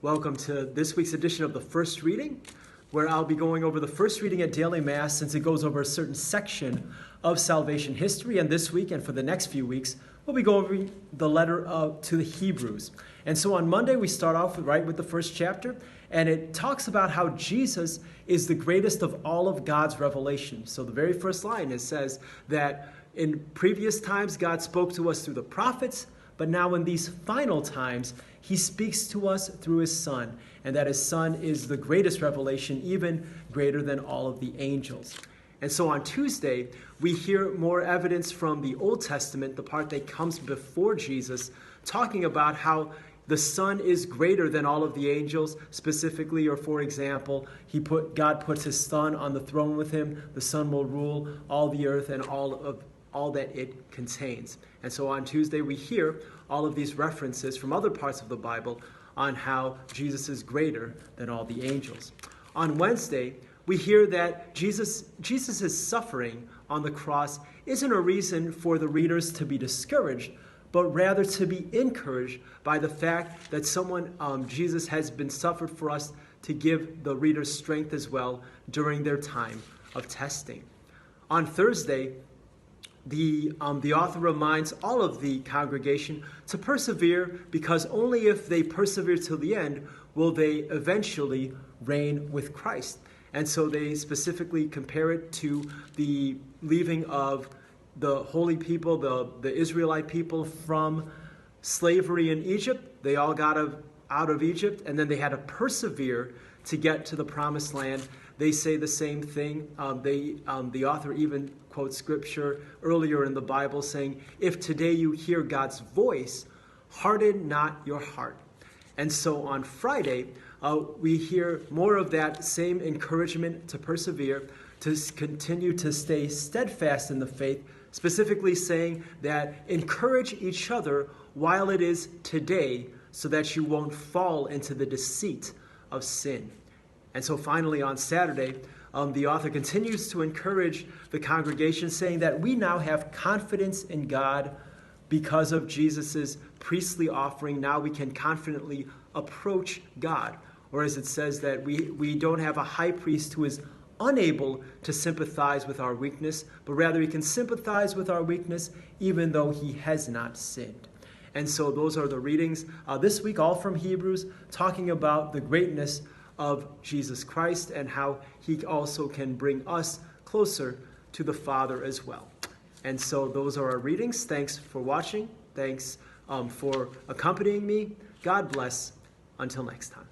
Welcome to this week's edition of the First Reading, where I'll be going over the first reading at Daily Mass since it goes over a certain section of salvation history. And this week and for the next few weeks, we'll be going over the letter to the Hebrews. And so on Monday, we start off with the first chapter, and it talks about how Jesus is the greatest of all of God's revelation. So the very first line, it says that in previous times, God spoke to us through the prophets, but now in these final times, he speaks to us through his Son, and that his Son is the greatest revelation, even greater than all of the angels. And so on Tuesday, we hear more evidence from the Old Testament, the part that comes before Jesus, talking about how the Son is greater than all of the angels, specifically, or for example, God puts his Son on the throne with him. The Son will rule all the earth and all that it contains. And so on Tuesday, we hear all of these references from other parts of the Bible on how Jesus is greater than all the angels. On Wednesday, we hear that Jesus' suffering on the cross isn't a reason for the readers to be discouraged, but rather to be encouraged by the fact that Jesus has been suffered for us to give the readers strength as well during their time of testing. On Thursday, the author reminds all of the congregation to persevere, because only if they persevere till the end will they eventually reign with Christ. And so they specifically compare it to the leaving of the holy people, the Israelite people, from slavery in Egypt. They all got out of Egypt, and then they had to persevere to get to the promised land. They say the same thing. The author even quotes scripture earlier in the Bible saying, "If today you hear God's voice, harden not your heart." And so on Friday, we hear more of that same encouragement to persevere, to continue to stay steadfast in the faith, specifically saying that encourage each other while it is today, so that you won't fall into the deceit of sin. And so finally on Saturday, the author continues to encourage the congregation, saying that we now have confidence in God because of Jesus' priestly offering. Now we can confidently approach God. Or as it says that we don't have a high priest who is unable to sympathize with our weakness, but rather he can sympathize with our weakness even though he has not sinned. And so those are the readings this week, all from Hebrews, talking about the greatness of Jesus Christ and how he also can bring us closer to the Father as well. And so those are our readings. Thanks for watching. Thanks for accompanying me. God bless. Until next time.